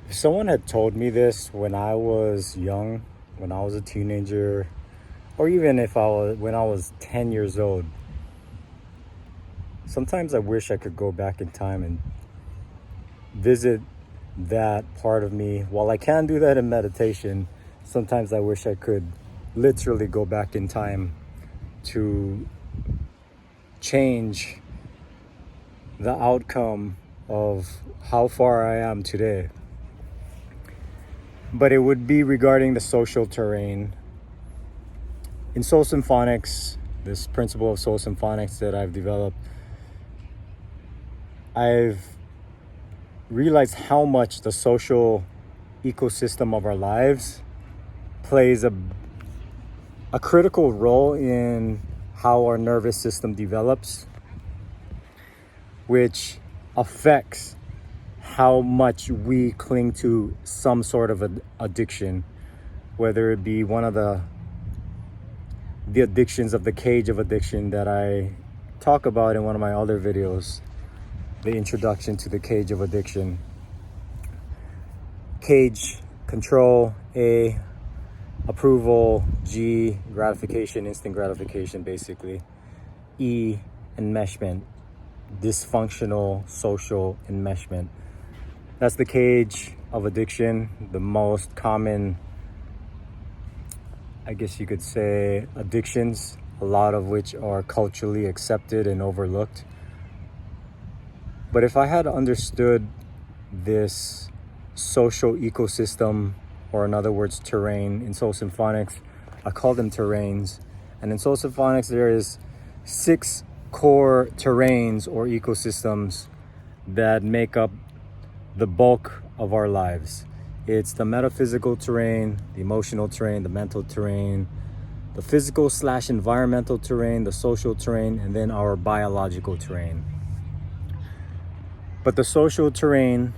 If someone had told me this when I was young, when I was a teenager, or even when I was 10 years old, sometimes I wish I could go back in time and visit that part of me. While I can do that in meditation, sometimes I wish I could literally go back in time to change the outcome of how far I am today. But it would be regarding the social terrain. In Soul Symphonics, this principle of Soul Symphonics that I've developed, I've realized how much the social ecosystem of our lives plays a critical role in how our nervous system develops, which affects how much we cling to some sort of addiction, whether it be one of the addictions of the cage of addiction that I talk about in one of my other videos, the introduction to the cage of addiction. Cage, control; A, approval; G, gratification, instant gratification basically; E, enmeshment, dysfunctional social enmeshment. That's the cage of addiction, the most common, I guess you could say, addictions, a lot of which are culturally accepted and overlooked. But if I had understood this social ecosystem, or in other words, terrain, in Soul Symphonics, I call them terrains. And in Soul Symphonics, there is 6 core terrains or ecosystems that make up the bulk of our lives. It's the metaphysical terrain, the emotional terrain, the mental terrain, the physical/environmental terrain, the social terrain, and then our biological terrain. But the social terrain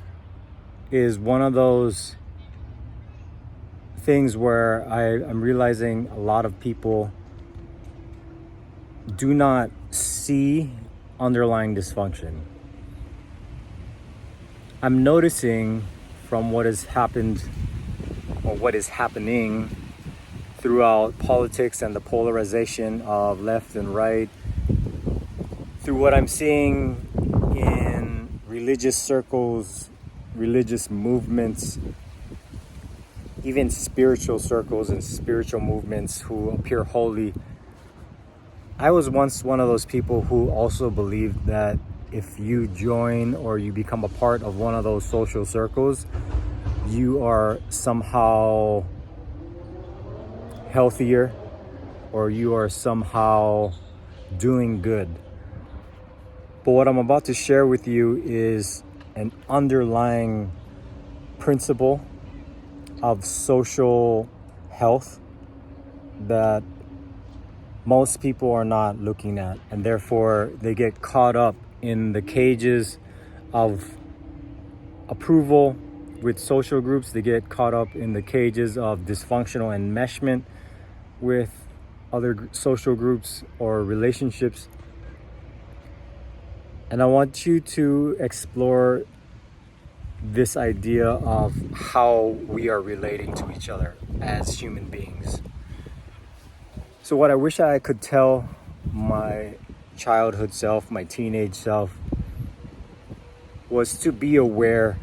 is one of those things where I'm realizing a lot of people do not see underlying dysfunction. I'm noticing from what has happened, or what is happening throughout politics and the polarization of left and right, through what I'm seeing in religious circles, religious movements, even spiritual circles and spiritual movements who appear holy. I was once one of those people who also believed that if you join or you become a part of one of those social circles, you are somehow healthier, or you are somehow doing good. But what I'm about to share with you is an underlying principle of social health that most people are not looking at, and therefore they get caught up in the cages of approval with social groups. They get caught up in the cages of dysfunctional enmeshment with other social groups or relationships. And I want you to explore this idea of how we are relating to each other as human beings. So what I wish I could tell my childhood self, my teenage self, was to be aware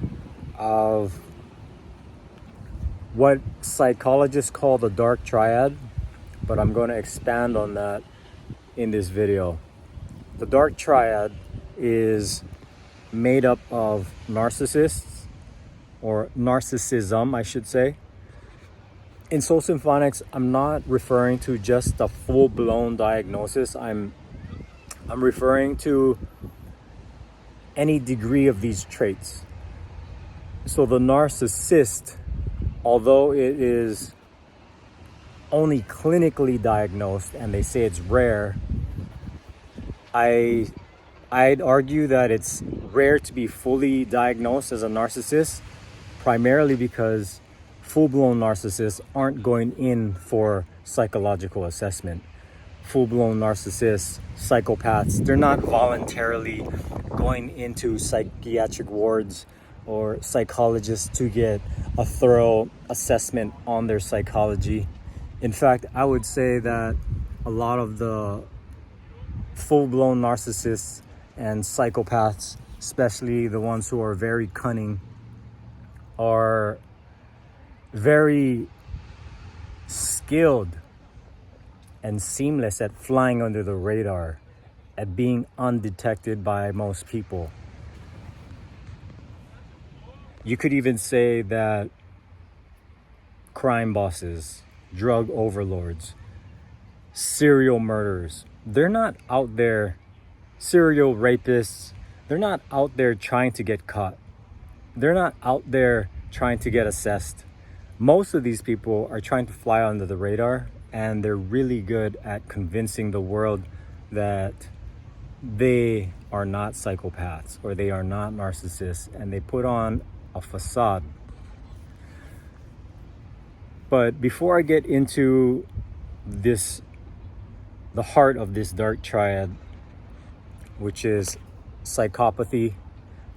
of what psychologists call the dark triad, but I'm going to expand on that in this video. The dark triad is made up of narcissists, or narcissism, I should say. In Soul Symphonics, I'm not referring to just a full-blown diagnosis. I'm referring to any degree of these traits. So the narcissist, although it is only clinically diagnosed and they say it's rare, I'd argue that it's rare to be fully diagnosed as a narcissist, primarily because full-blown narcissists aren't going in for psychological assessment. Full-blown narcissists, psychopaths, they're not voluntarily going into psychiatric wards or psychologists to get a thorough assessment on their psychology. In fact, I would say that a lot of the full-blown narcissists and psychopaths, especially the ones who are very cunning, are very skilled and seamless at flying under the radar, at being undetected by most people. You could even say that crime bosses, drug overlords, serial murderers, they're not out there, serial rapists, they're not out there trying to get caught. They're not out there trying to get assessed. Most of these people are trying to fly under the radar, and they're really good at convincing the world that they are not psychopaths or they are not narcissists, and they put on a facade. But before I get into this, the heart of this dark triad, which is psychopathy,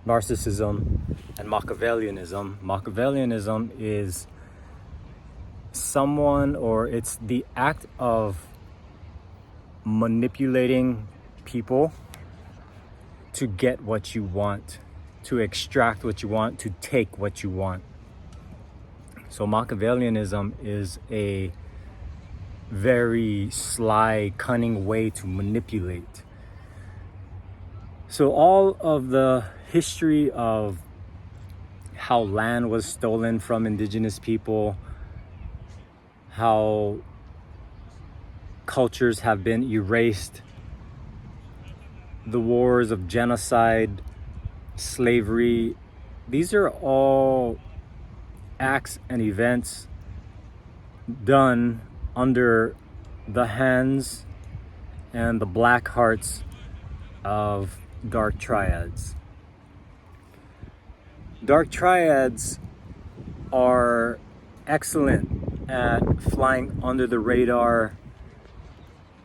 narcissism, and Machiavellianism. Machiavellianism is someone, or it's the act of manipulating people to get what you want, to extract what you want, to take what you want. So Machiavellianism is a very sly, cunning way to manipulate. So all of the history of how land was stolen from indigenous people, how cultures have been erased, the wars of genocide, slavery, these are all acts and events done under the hands and the black hearts of dark triads. Dark triads are excellent at flying under the radar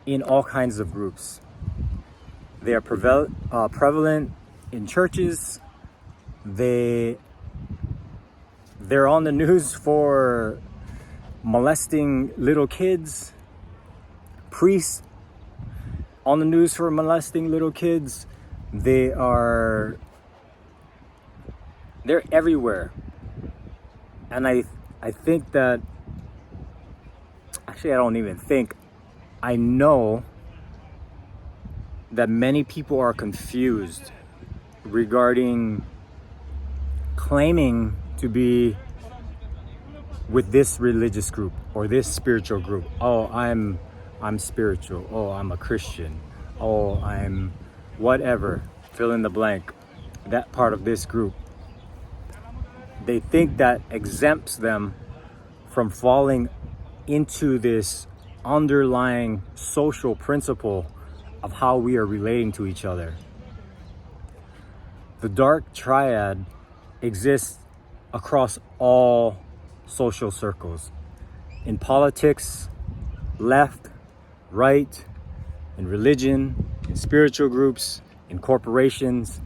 in all kinds of groups. They are prevalent in churches. They're on the news for molesting little kids. Priests on the news for molesting little kids. They're everywhere. And I think that, actually I don't even think, I know that many people are confused regarding claiming to be with this religious group or this spiritual group. Oh, I'm spiritual. Oh, I'm a Christian. Oh, I'm whatever, fill in the blank, that part of this group. They think that exempts them from falling into this underlying social principle of how we are relating to each other. The dark triad exists across all social circles. In politics, left, right, in religion, in spiritual groups, in corporations.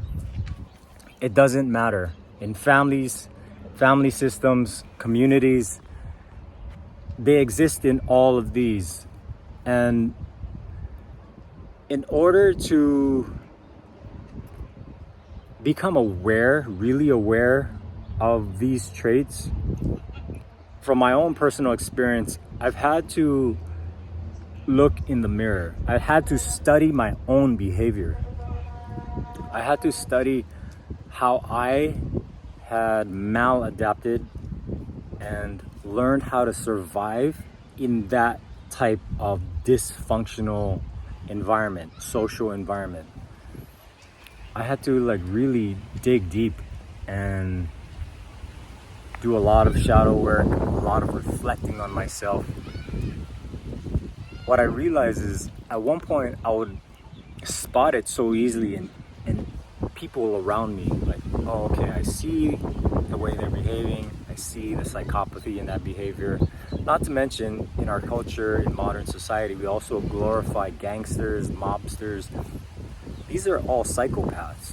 It doesn't matter. In families, family systems, communities, they exist in all of these. And in order to become aware, really aware of these traits, from my own personal experience, I've had to look in the mirror. I had to study my own behavior. I had to study how I had maladapted and learned how to survive in that type of dysfunctional environment, social environment. I had to really dig deep and do a lot of shadow work, a lot of reflecting on myself. What I realized is at one point I would spot it so easily in people around me. Like, oh, okay, I see the way they're behaving. I see the psychopathy in that behavior. Not to mention, in our culture, in modern society, we also glorify gangsters, mobsters. These are all psychopaths.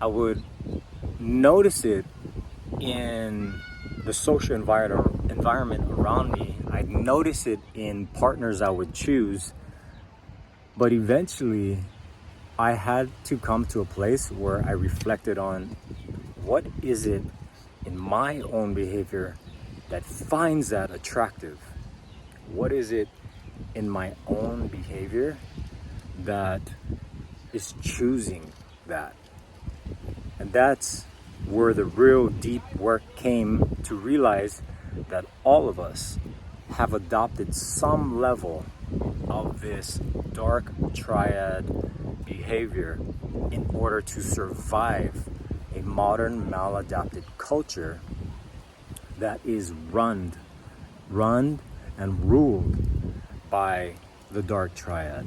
I would notice it in the social environment around me. I'd notice it in partners I would choose. But eventually, I had to come to a place where I reflected on what is it in my own behavior that finds that attractive? What is it in my own behavior that is choosing that? And that's where the real deep work came to realize that all of us have adopted some level of this dark triad behavior in order to survive a modern maladapted culture that is run and ruled by the dark triad.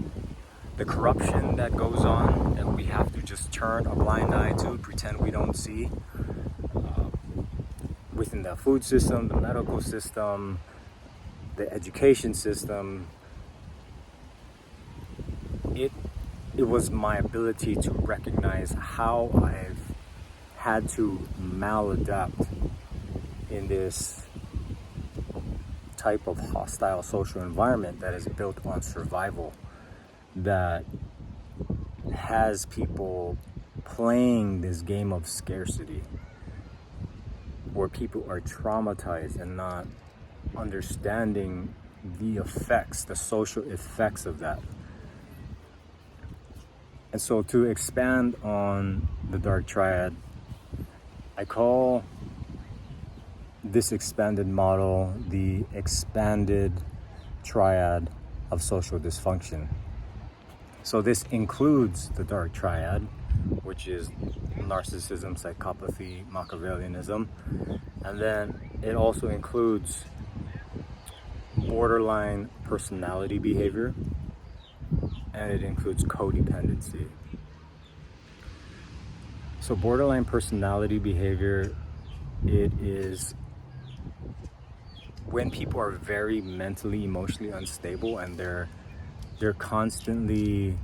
The corruption that goes on that we have to just turn a blind eye to, pretend we don't see, within the food system, the medical system, the education system. It was my ability to recognize how I've had to maladapt in this type of hostile social environment that is built on survival, that has people playing this game of scarcity, where people are traumatized and not understanding the effects, the social effects of that. And so to expand on the dark triad, I call this expanded model the expanded triad of social dysfunction. So this includes the dark triad, which is narcissism, psychopathy, Machiavellianism. And then it also includes borderline personality behavior, and it includes codependency. So borderline personality behavior, it is when people are very mentally, emotionally unstable, and they're constantly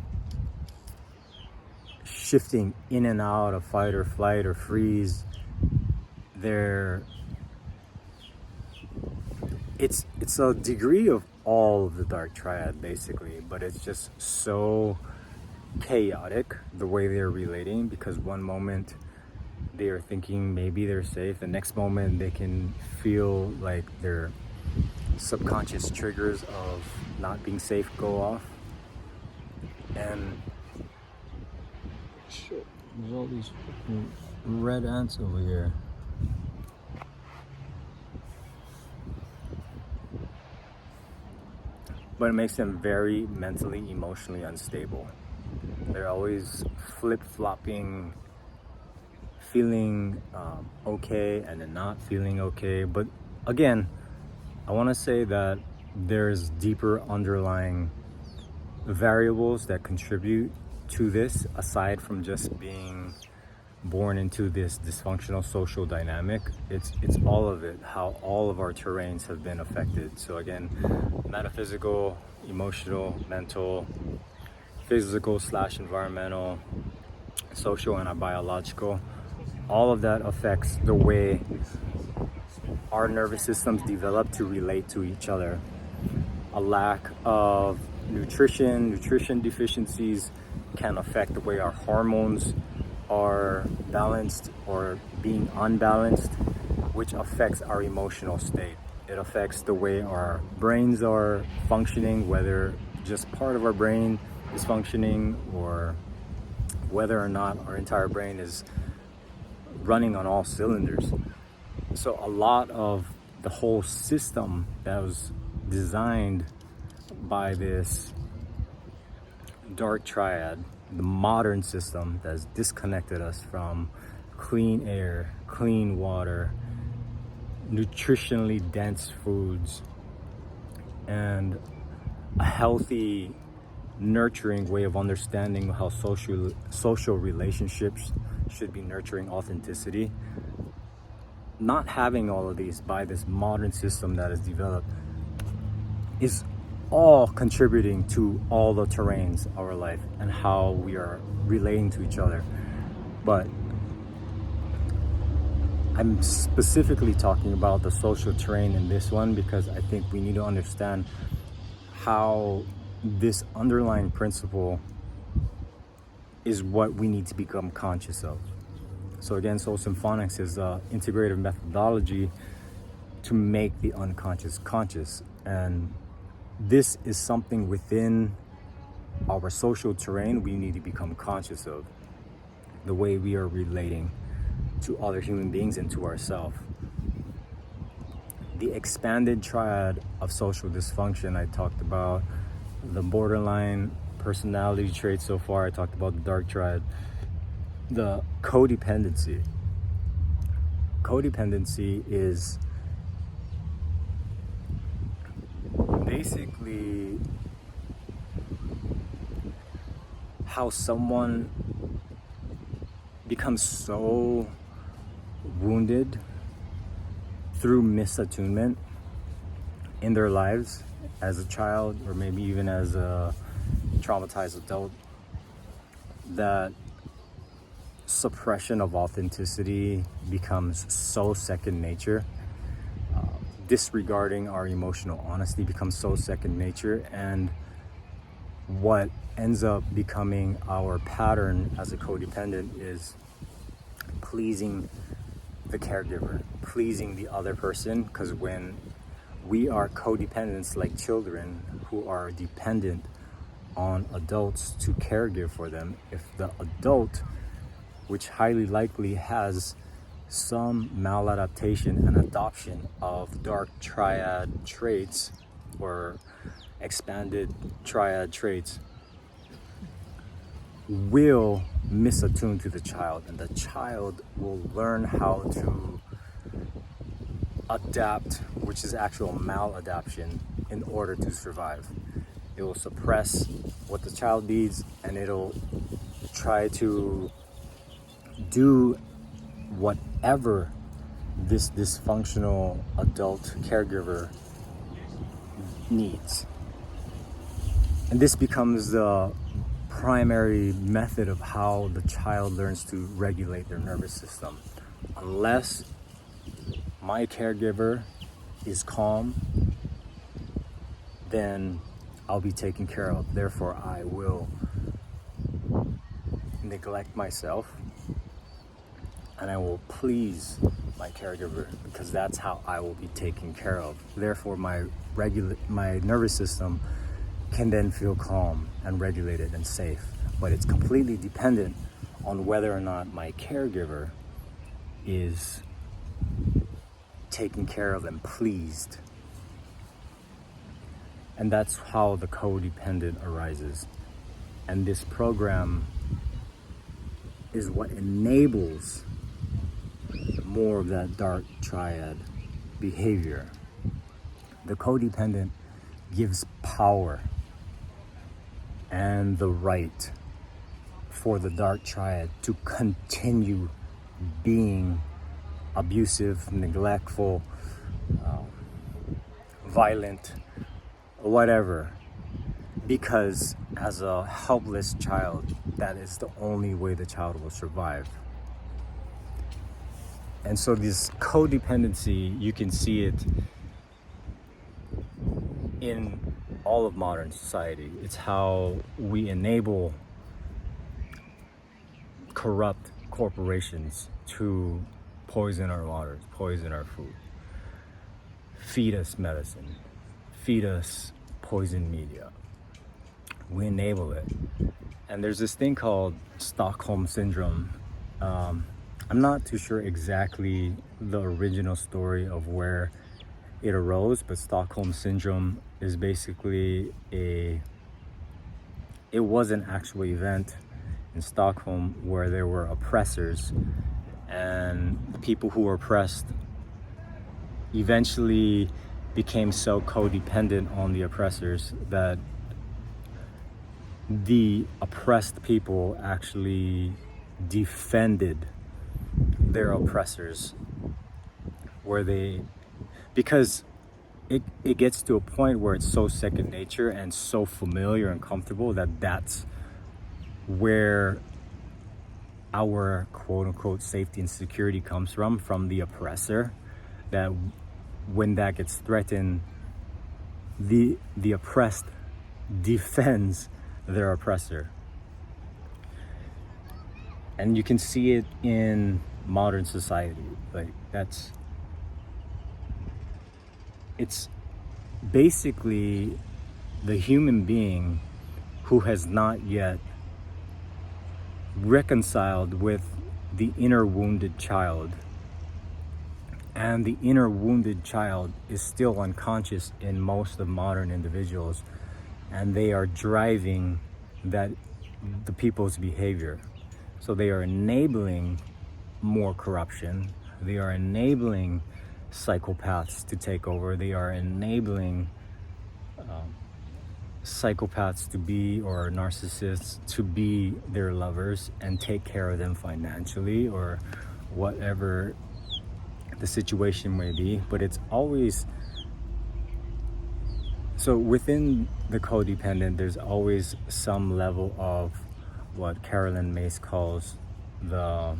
shifting in and out of fight or flight or freeze. It's a degree of all of the dark triad basically, but it's just so chaotic the way they're relating, because one moment they are thinking maybe they're safe, the next moment they can feel like their subconscious triggers of not being safe go off. And shit, there's all these red ants over here. But it makes them very mentally, emotionally unstable. They're always flip-flopping, feeling okay and then not feeling okay. But again, I want to say that there's deeper underlying variables that contribute to this, aside from just being born into this dysfunctional social dynamic. It's all of it, how all of our terrains have been affected. So again, metaphysical, emotional, mental, physical / environmental, social, and our biological. All of that affects the way our nervous systems develop to relate to each other. A lack of nutrition deficiencies can affect the way our hormones are balanced or being unbalanced, which affects our emotional state. It affects the way our brains are functioning, whether just part of our brain is functioning or whether or not our entire brain is running on all cylinders. So a lot of the whole system that was designed by this dark triad, the modern system that has disconnected us from clean air, clean water, nutritionally dense foods, and a healthy, nurturing way of understanding how social relationships should be nurturing authenticity. Not having all of these by this modern system that is developed is all contributing to all the terrains of our life and how we are relating to each other. But I'm specifically talking about the social terrain in this one because I think we need to understand how this underlying principle is what we need to become conscious of. So again, Soul Symphonics is an integrative methodology to make the unconscious conscious. And this is something within our social terrain we need to become conscious of. The way we are relating to other human beings and to ourselves. The expanded triad of social dysfunction, I talked about the borderline personality traits so far. I talked about the dark triad. The codependency. Codependency is basically how someone becomes so wounded through misattunement in their lives as a child, or maybe even as a traumatized adult, that suppression of authenticity becomes so second nature. Disregarding our emotional honesty becomes so second nature, and what ends up becoming our pattern as a codependent is pleasing the caregiver, pleasing the other person, because when we are codependents like children who are dependent on adults to caregive for them, if the adult, which highly likely has some maladaptation and adoption of dark triad traits or expanded triad traits, will misattune to the child, and the child will learn how to adapt, which is actual maladaptation, in order to survive. It will suppress what the child needs, and it'll try to do whatever this dysfunctional adult caregiver needs. And this becomes the primary method of how the child learns to regulate their nervous system. Unless my caregiver is calm, then I'll be taken care of. Therefore, I will neglect myself and I will please my caregiver, because that's how I will be taken care of. Therefore, my nervous system can then feel calm and regulated and safe. But it's completely dependent on whether or not my caregiver is taken care of and pleased. And that's how the codependent arises. And this program is what enables more of that dark triad behavior. The codependent gives power and the right for the dark triad to continue being abusive, neglectful, violent, whatever, because as a helpless child, that is the only way the child will survive. And so this codependency, you can see it in all of modern society. It's how we enable corrupt corporations to poison our waters, poison our food, feed us medicine, feed us poison media. We enable it. And there's this thing called Stockholm Syndrome. I'm not too sure exactly the original story of where it arose, but Stockholm Syndrome is basically it was an actual event in Stockholm where there were oppressors, and the people who were oppressed eventually became so codependent on the oppressors that the oppressed people actually defended their oppressors, because it gets to a point where it's so second nature and so familiar and comfortable that that's where our quote-unquote safety and security comes from the oppressor, that when that gets threatened, the oppressed defends their oppressor. And you can see it in modern society. Like, it's basically the human being who has not yet reconciled with the inner wounded child. And the inner wounded child is still unconscious in most of modern individuals, and they are driving the people's behavior. So they are enabling more corruption. They are enabling psychopaths to take over. They are enabling psychopaths to be, or narcissists to be, their lovers and take care of them financially or whatever the situation may be. But it's always, so within the codependent, there's always some level of what Carolyn Mace calls the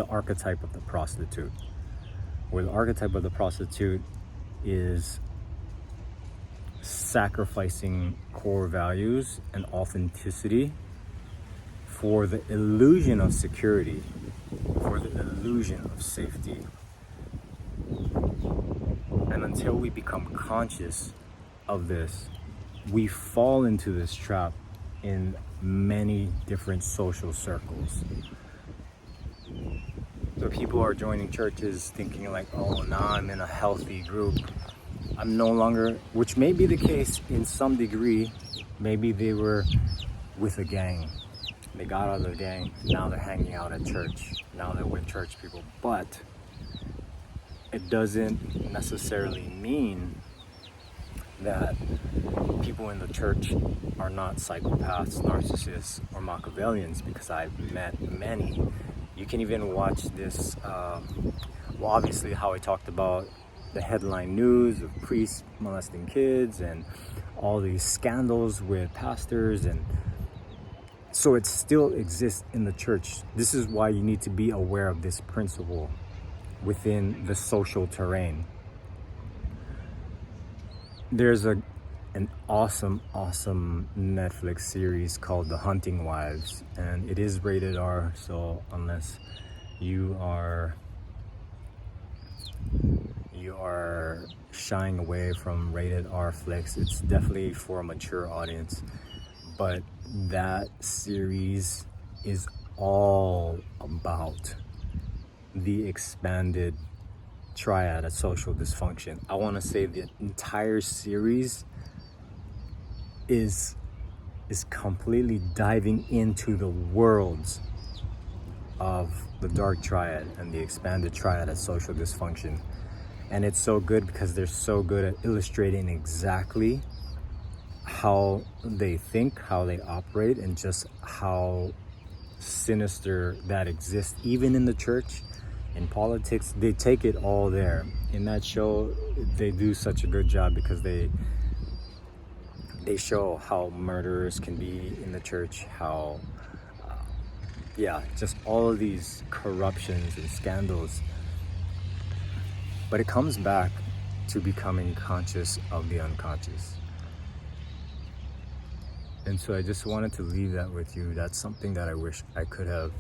archetype of the prostitute, where the archetype of the prostitute is sacrificing core values and authenticity for the illusion of security, for the illusion of safety. And until we become conscious of this, we fall into this trap in many different social circles. So people are joining churches thinking like, oh, now I'm in a healthy group. I'm no longer, which may be the case in some degree. Maybe they were with a gang. They got out of the gang. Now they're hanging out at church. Now they're with church people. But it doesn't necessarily mean that people in the church are not psychopaths, narcissists, or Machiavellians, because I've met many. You can even watch this, obviously how I talked about the headline news of priests molesting kids and all these scandals with pastors, and so it still exists in the church. This is why you need to be aware of this principle within the social terrain. There's an awesome Netflix series called The Hunting Wives, and it is rated R, so unless you are shying away from rated R flicks, it's definitely for a mature audience. But that series is all about the expanded triad of social dysfunction. I want to say the entire series is completely diving into the worlds of the dark triad and the expanded triad of social dysfunction. And it's so good because they're so good at illustrating exactly how they think, how they operate, and just how sinister that exists even in the church. In politics, they take it all there. In that show, they do such a good job because they show how murderers can be in the church, how just all of these corruptions and scandals. But it comes back to becoming conscious of the unconscious. And so I just wanted to leave that with you. That's something that I wish I could have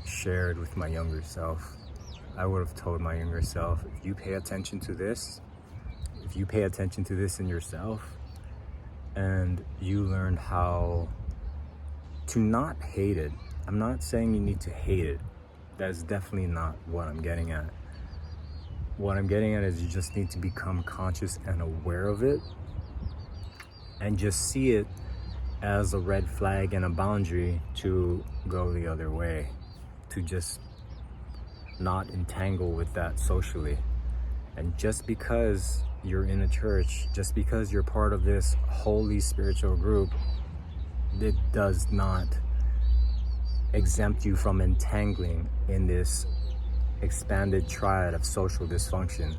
shared with my younger self. I would have told my younger self, if you pay attention to this, if you pay attention to this in yourself, and you learn how to not hate it. I'm not saying you need to hate it. That's definitely not what I'm getting at. What I'm getting at is you just need to become conscious and aware of it, and just see it as a red flag and a boundary to go the other way, to just not entangle with that socially. And just because you're in a church, just because you're part of this holy spiritual group, it does not exempt you from entangling in this expanded triad of social dysfunction.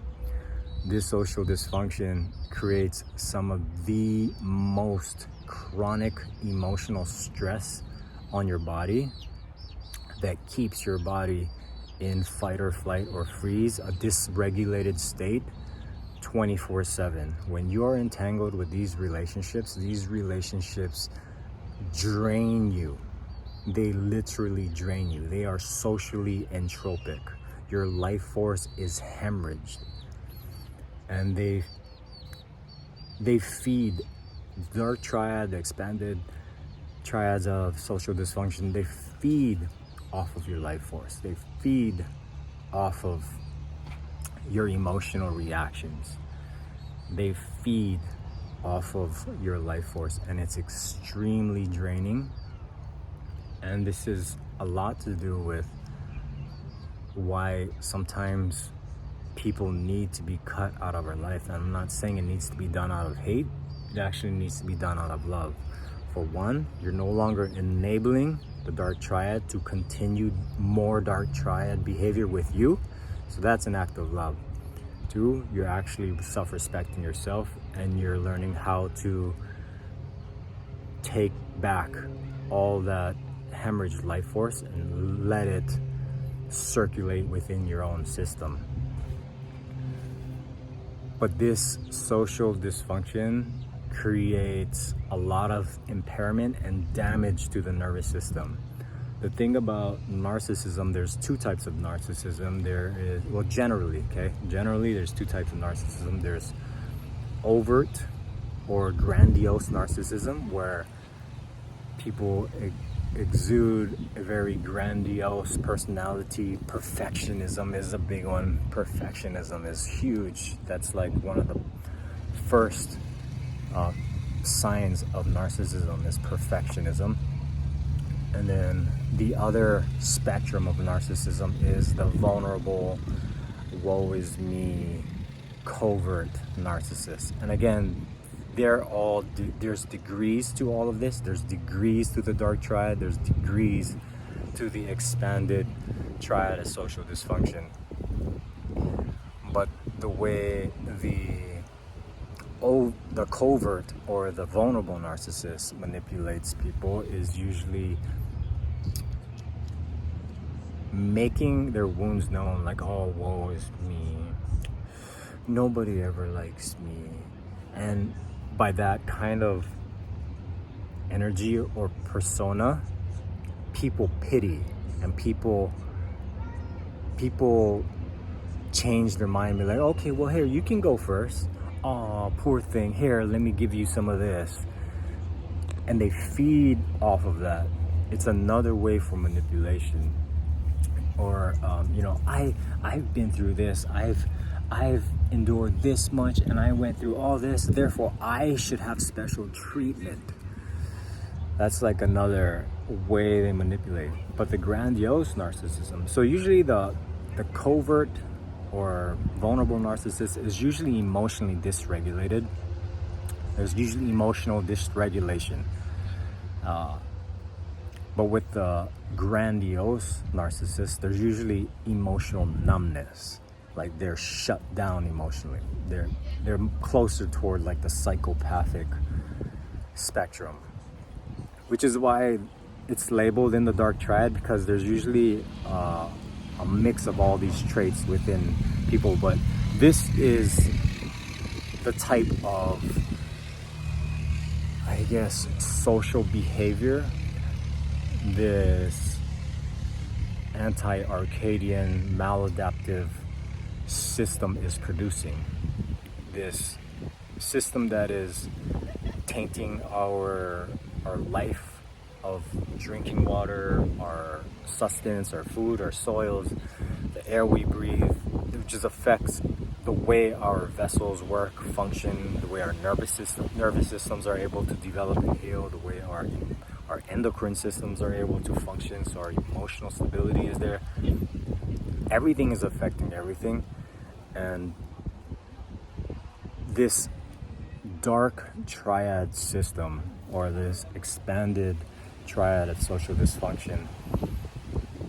This social dysfunction creates some of the most chronic emotional stress on your body that keeps your body in fight or flight or freeze, a dysregulated state 24/7. When you are entangled with these relationships drain you. They literally drain you. They are socially entropic. Your life force is hemorrhaged. And they feed dark triad, the expanded triads of social dysfunction. They feed off of your life force. They feed off of your emotional reactions. They feed off of your life force, and it's extremely draining. And this is a lot to do with why sometimes people need to be cut out of our life. And I'm not saying it needs to be done out of hate. It actually needs to be done out of love. For one, you're no longer enabling the dark triad to continue more dark triad behavior with you. So that's an act of love. Two, you're actually self-respecting yourself, and you're learning how to take back all that hemorrhaged life force and let it circulate within your own system. But this social dysfunction creates a lot of impairment and damage to the nervous system. The thing about narcissism, there's two types of narcissism. There is, well, generally there's two types of narcissism. There's overt or grandiose narcissism, where people exude a very grandiose personality. Perfectionism is a big one. Perfectionism is huge. That's like one of the first signs of narcissism is perfectionism. And then the other spectrum of narcissism is the vulnerable, woe is me, covert narcissist. And again, there's degrees to all of this. There's degrees to the dark triad. There's degrees to the expanded triad of social dysfunction. But the way the covert or the vulnerable narcissist manipulates people is usually making their wounds known, like, oh, woe is me, nobody ever likes me. And by that kind of energy or persona, people pity, and people change their mind and be like, okay, well, here, you can go first. Oh, poor thing, here, let me give you some of this. And they feed off of that. It's another way for manipulation. Or I've been through this, I've endured this much, and I went through all this, therefore I should have special treatment. That's like another way they manipulate. But the grandiose narcissism, so usually the covert or vulnerable narcissist is usually emotionally dysregulated. There's usually emotional dysregulation. But with the grandiose narcissist, there's usually emotional numbness. Like, they're shut down emotionally. They're closer toward like the psychopathic spectrum, which is why it's labeled in the dark triad, because there's usually a mix of all these traits within people. But this is the type of, I guess, social behavior this anti-Arcadian maladaptive system is producing. This system that is tainting our life of drinking water, our sustenance, our food, our soils, the air we breathe, which just affects the way our vessels work, function, the way our nervous systems are able to develop and heal, the way our endocrine systems are able to function, so our emotional stability is there. Everything is affecting everything. And this dark triad system, or this expanded triad of social dysfunction,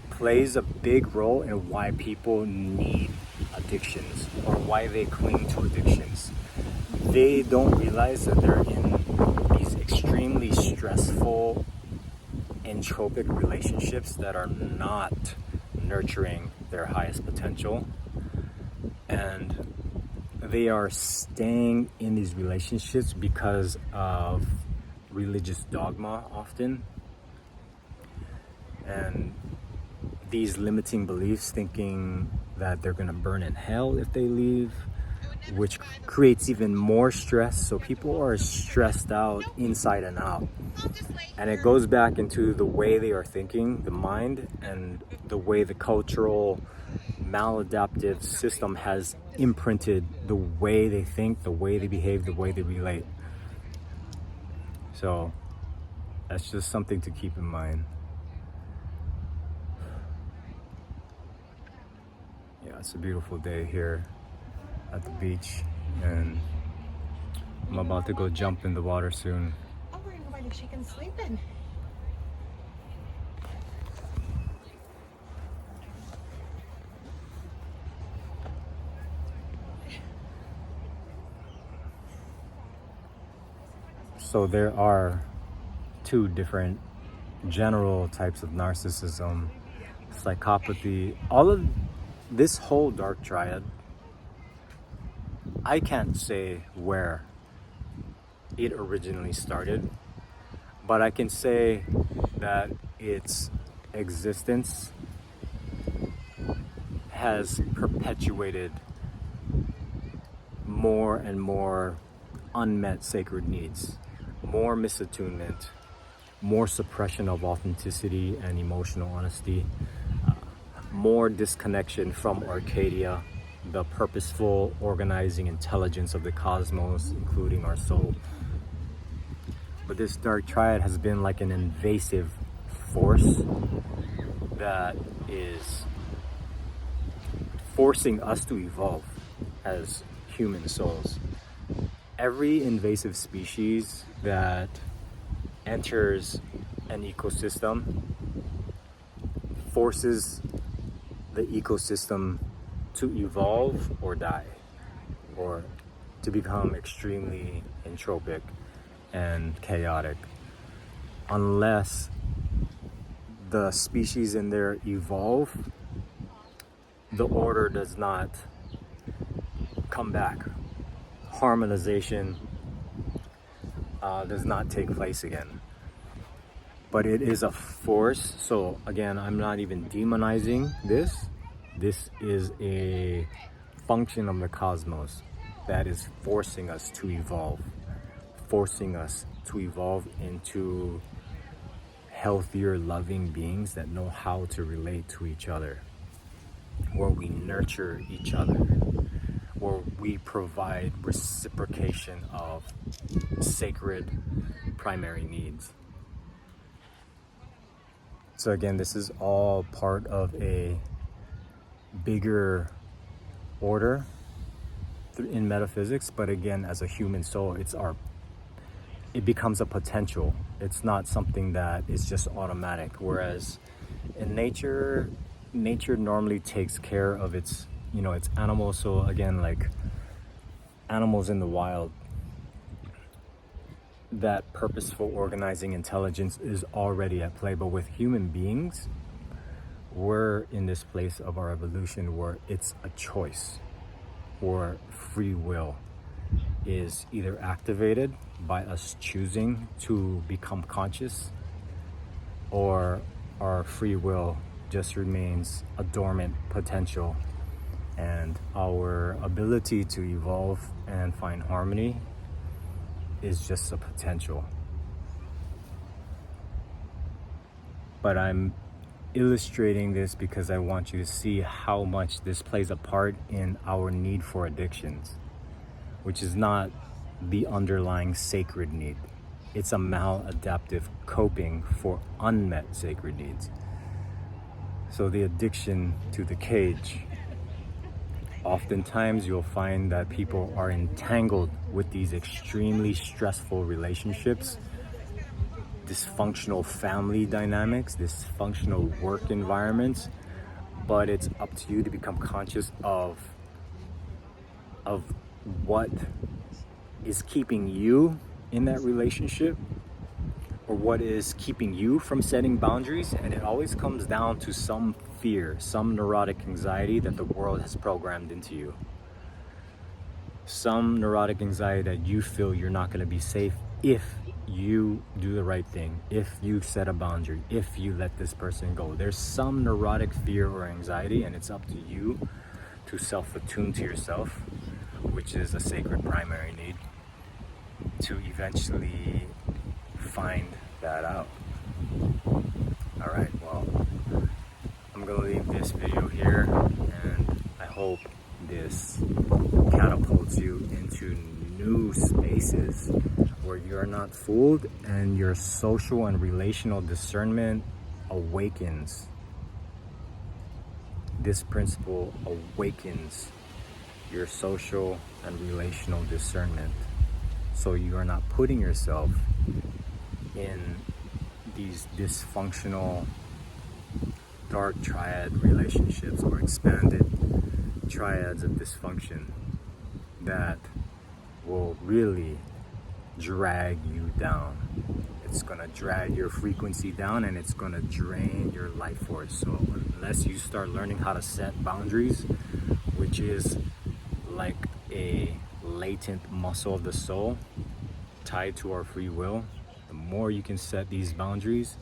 plays a big role in why people need addictions, or why they cling to addictions. They don't realize that they're in these extremely stressful entropic relationships that are not nurturing their highest potential, and they are staying in these relationships because of religious dogma often, and these limiting beliefs, thinking that they're going to burn in hell if they leave, which creates even more stress. So people are stressed out inside and out, and it goes back into the way they are thinking, the mind, and the way the cultural maladaptive system has imprinted the way they think, the way they behave, the way they relate. So that's just something to keep in mind. Yeah, it's a beautiful day here at the beach, and I'm about to go jump in the water soon. Oh, we're going to she can sleep in. So there are two different general types of narcissism, psychopathy. All of this whole dark triad, I can't say where it originally started, but I can say that its existence has perpetuated more and more unmet sacred needs, more misattunement, more suppression of authenticity and emotional honesty, more disconnection from Arcadia, the purposeful organizing intelligence of the cosmos, including our soul. But this dark triad has been like an invasive force that is forcing us to evolve as human souls. Every invasive species that enters an ecosystem forces the ecosystem to evolve or die, or to become extremely entropic and chaotic, unless the species in there evolve, the order does not come back. Harmonization does not take place again. But it is a force. So again, I'm not even demonizing this. This is a function of the cosmos that is forcing us to evolve, into healthier, loving beings that know how to relate to each other, where we nurture each other, where we provide reciprocation of sacred primary needs. So again, this is all part of a bigger order in metaphysics, but again, as a human soul, it becomes a potential. It's not something that is just automatic. Whereas in nature normally takes care of its animals. So again, like animals in the wild, that purposeful organizing intelligence is already at play. But with human beings, we're in this place of our evolution where it's a choice, or free will is either activated by us choosing to become conscious, or our free will just remains a dormant potential, and our ability to evolve and find harmony is just a potential. But I'm illustrating this because I want you to see how much this plays a part in our need for addictions, which is not the underlying sacred need. It's a maladaptive coping for unmet sacred needs. So the addiction to the cage, oftentimes you'll find that people are entangled with these extremely stressful relationships, dysfunctional family dynamics, dysfunctional work environments, but it's up to you to become conscious of what is keeping you in that relationship, or what is keeping you from setting boundaries, and it always comes down to some fear, some neurotic anxiety that the world has programmed into you. Some neurotic anxiety that you feel you're not going to be safe if you do the right thing, if you set a boundary, if you let this person go. There's some neurotic fear or anxiety, and it's up to you to self-attune to yourself, which is a sacred primary need, to eventually find that out. All right, well, I'm gonna leave this video here, and I hope this catapults you into new spaces where you're not fooled and your social and relational discernment awakens. This principle awakens your social and relational discernment, so you are not putting yourself in these dysfunctional dark triad relationships or expanded triads of dysfunction that will really drag you down. It's gonna drag your frequency down, and it's gonna drain your life force. So unless you start learning how to set boundaries, which is like a latent muscle of the soul tied to our free will, the more you can set these boundaries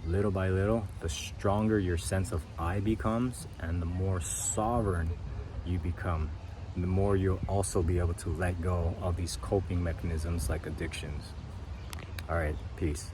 little by little, the stronger your sense of I becomes, and the more sovereign you become. The more you'll also be able to let go of these coping mechanisms like addictions. All right, peace.